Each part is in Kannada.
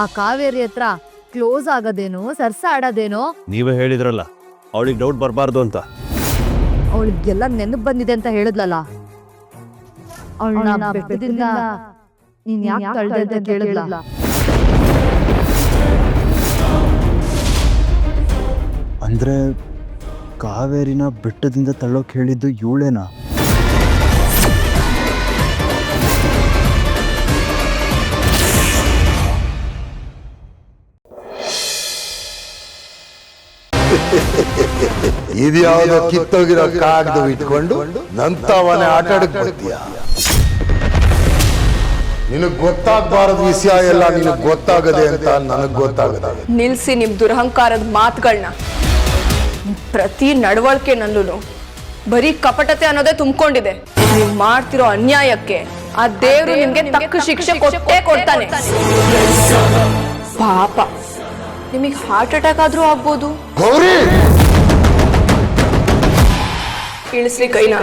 ಆ ಕಾವೇರಿ ಹತ್ರ ಕ್ಲೋಸ್ ಆಗೋದೇನೋ ಸರ್ಸ ಆಡೋದೇನೋ. ನೀವೇ ಹೇಳಿದ್ರಲ್ಲ ಅವಳಿಗೆ ಡೌಟ್ ಬರಬಾರ್ದು ಅಂತ. ಅವಳಿಗೆಲ್ಲ ನೆನಪು ಬಂದಿದೆ ಅಂತ ಹೇಳಿದ್ಲಲ್ಲ. ಅವಳನ್ನ ಬೆಟ್ಟದಿಂದ ನೀನ್ ಯಾಕೆ ತಳ್ದೆ ಅಂತ ಕೇಳಿದ್ಲ. ಅಂದ್ರೆ ಕಾವೇರಿನ ಬೆಟ್ಟದಿಂದ ತಳ್ಳೋಕೆ ಹೇಳಿದ್ದು ಇವಳೇನಾ? ಇದ್ಯಾವುದೋ ಕಿತ್ತೋಗಿರೋ ಕಾಗದ ಇಟ್ಕೊಂಡು ನಂತವನೇ ಆಟ ಆಡಕ್ ಬರ್ತೀಯ. ನಿನಗ್ ಗೊತ್ತಾಗಬಾರದ ವಿಷಯ ಎಲ್ಲ ನಿನಗ್ ಗೊತ್ತಾಗದೆ ಅಂತ ನನಗ್ ಗೊತ್ತಾಗದೆ. ನಿಲ್ಸಿ ನಿಮ್ ದುರಹಂಕಾರದ ಮಾತುಗಳನ್ನ. ಪ್ರತಿ ನಡವಳಿಕೆ ನಲ್ಲೂ ಬರೀ ಕಪಟತೆ ಅನ್ನೋದೇ ತುಂಬಿಕೊಂಡಿದೆ. ನೀವು ಮಾಡ್ತಿರೋ ಅನ್ಯಾಯಕ್ಕೆ ಆ ದೇವ್ರು ನಿಮ್ಗೆ ತಕ್ಕ ಶಿಕ್ಷೆ ಕೊಟ್ಟೇ ಕೊಡ್ತಾನೆ. ಪಾಪ ನಿಮಗೆ ಹಾರ್ಟ್ ಅಟ್ಯಾಕ್ ಆದ್ರೂ ಆಗ್ಬೋದು. ಗೌರಿ, ಇಳಿಸ್ಲಿ ಕೈನ,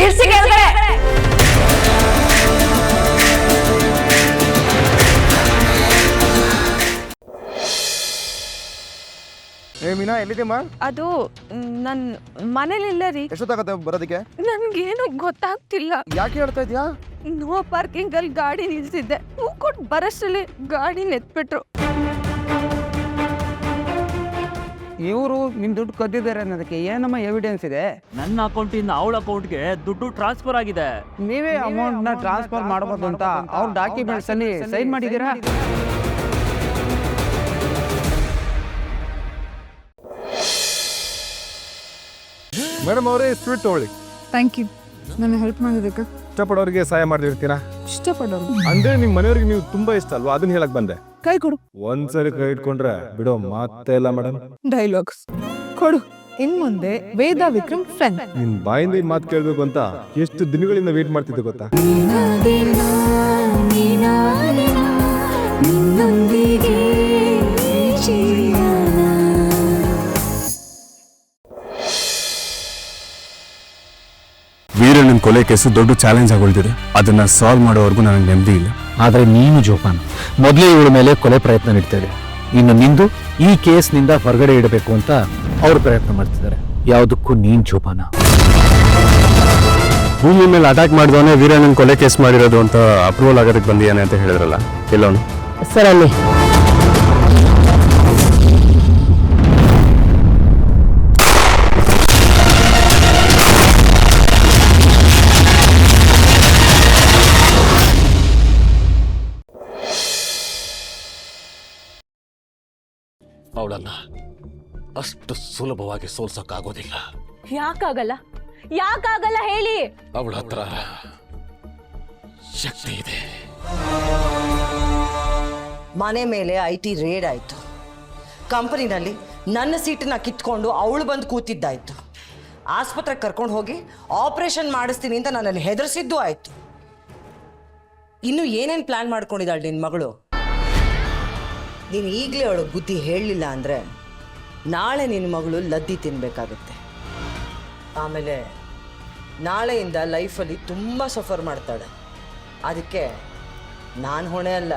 ಇಳಿಸಿ ಕೆಳಗಡೆ. ಮೀನಾ ಎಲ್ಲಿದ್ದೀಮ್ಮ? ಅದು ನನ್ ಮನೇಲಿಲ್ಲ ರೀ. ಎಷ್ಟೊತ್ತಾಗತ್ತೆ ಬರೋದಕ್ಕೆ? ನನ್ಗೇನು ಗೊತ್ತಾಗ್ತಿಲ್ಲ. ಯಾಕೆ ಹೇಳ್ತಾ ಇದ್ಯಾ? ನೋ ಪಾರ್ಕಿಂಗ್ ಅಲ್ಲಿ ಗಾಡಿ ನಿಲ್ಸಿದ್ದೆ. ಹೂ ಕೊಟ್ಟು ಬರೋಷ್ಟರಲ್ಲಿ ಗಾಡಿ ನೆತ್ಬಿಟ್ರು. ಇವರು ನಿಮ್ ದುಡ್ಡು ಕದ್ದಿದ್ದಾರೆ ಅನ್ನೋದಕ್ಕೆ ಏನಮ್ಮ ಎವಿಡೆನ್ಸ್ ಇದೆ? ನನ್ನ ಅಕೌಂಟಿಂದ ಅವಳ ಅಕೌಂಟ್ಗೆ ದುಡ್ಡು ಟ್ರಾನ್ಸ್ಫರ್ ಆಗಿದೆ. ನೀವೇ ಅಮೌಂಟ್ ನ ಟ್ರಾನ್ಸ್ಫರ್ ಮಾಡಬಹುದು ಅಂತ ಅವ್ರ ಡಾಕ್ಯುಮೆಂಟ್ಸ್ ಅಲ್ಲಿ ಸೈನ್ ಮಾಡಿದ್ದೀರಾ? ಮೇಡಮ್ ಅವರೇ, ಸ್ವೀಟ್ ತಗೊಳ್ಳಿ. Thank you. ನನ್ನ ಹೆಲ್ಪ್ ಮಾಡಿದ್ದಕ್ಕೆ. ಇಷ್ಟಪಡೋರಿಗೆ ಸಹಾಯ ಮಾಡ್ತಿರ್ತೀರಾ? ಇಷ್ಟಪಡೋರು ಅಂದ್ರೆ ನಿಮ್ ಮನೆಯವ್ರಿಗೆ ನೀವು ತುಂಬಾ ಇಷ್ಟ ಅಲ್ವಾ? ಅದನ್ನ ಹೇಳಕ್ ಬಂದೆ. ಕೈ ಕೊಡು. ಒಂದ್ಸರಿ ಕೈ ಇಟ್ಕೊಂಡ್ರೆ ಬಿಡೋ ಮಾತೇ ಇಲ್ಲ ಮೇಡಮ್. ಡೈಲಾಗ್ಸ್ ಕೊಡು. ಇನ್ ಮುಂದೆ ವೇದ ವಿಕ್ರಮ್ ಫ್ರೆಂಡ್. ನಿನ್ ಬಾಯಿಂದ ಮಾತು ಕೇಳ್ಬೇಕು ಅಂತ ಎಷ್ಟು ದಿನಗಳಿಂದ ವೇಟ್ ಮಾಡ್ತಿದ್ದೆ ಗೊತ್ತಾ? ವೀರಣ್ಣನ ಕೊಲೆ ಕೇಸು ದೊಡ್ಡ ಚಾಲೆಂಜ್ ಆಗೋಳ್ತಿದೆ. ಅದನ್ನ ಸಾಲ್ವ್ ಮಾಡೋವರೆಗೂ ನನಗೆ ನೆಮ್ಮದಿ ಇಲ್ಲ. ಆದರೆ ನೀನು ಜೋಪಾನ, ಮೊದಲೇ ಇವಳ ಮೇಲೆ ಕೊಲೆ ಪ್ರಯತ್ನ ನಡೀತಾರೆ. ಇನ್ನು ನಿಂದು ಈ ಕೇಸ್ನಿಂದ ಹೊರಗಡೆ ಇಡಬೇಕು ಅಂತ ಅವ್ರು ಪ್ರಯತ್ನ ಮಾಡ್ತಿದ್ದಾರೆ. ಯಾವುದಕ್ಕೂ ನೀನ್ ಜೋಪಾನ. ಭೂಮಿ ಮೇಲೆ ಅಟ್ಯಾಕ್ ಮಾಡಿದವನೇ ವೀರಣ್ಣನ ಕೊಲೆ ಕೇಸ್ ಮಾಡಿರೋದು ಅಂತ ಅಪ್ರೂವಲ್ ಆಗೋದಕ್ಕೆ ಬಂದಿಯಾನೆ ಅಂತ ಹೇಳಿದ್ರಲ್ಲ, ಎಲ್ಲವನು ಸರ್ ಅಲ್ಲಿ ಅವಳನ್ನ ಅಷ್ಟು ಸುಲಭವಾಗಿ ಸೋಲ್ಸಕ್ಕಾಗೋದಿಲ್ಲ. ಯಾಕಾಗಲ್ಲ? ಯಾಕಾಗಲ್ಲ ಹೇಳಿ. ಅವಳ ಹತ್ರ ಶಕ್ತಿ ಇದೆ. ಮನೆ ಮೇಲೆ IT ರೇಡ್ ಆಯಿತು. ಕಂಪನಿನಲ್ಲಿ ನನ್ನ ಸೀಟನ್ನ ಕಿತ್ಕೊಂಡು ಅವಳು ಬಂದು ಕೂತಿದ್ದಾಯ್ತು. ಆಸ್ಪತ್ರೆಗೆ ಕರ್ಕೊಂಡು ಹೋಗಿ ಆಪರೇಷನ್ ಮಾಡಿಸ್ತೀನಿ ಅಂತ ನನ್ನನ್ನು ಹೆದರ್ಸಿದ್ದು ಆಯಿತು. ಇನ್ನು ಏನೇನು ಪ್ಲ್ಯಾನ್ ಮಾಡ್ಕೊಂಡಿದ್ದಾಳೆ ನಿನ್ನ ಮಗಳು? ನೀನು ಈಗಲೇ ಅವಳಿಗೆ ಬುದ್ಧಿ ಹೇಳಲಿಲ್ಲ ಅಂದರೆ ನಾಳೆ ನಿನ್ನ ಮಗಳು ಲದ್ದಿ ತಿನ್ನಬೇಕಾಗುತ್ತೆ. ಆಮೇಲೆ ನಾಳೆಯಿಂದ ಲೈಫಲ್ಲಿ ತುಂಬ ಸಫರ್ ಮಾಡ್ತಾಳೆ. ಅದಕ್ಕೆ ನಾನು ಹೊಣೆ ಅಲ್ಲ.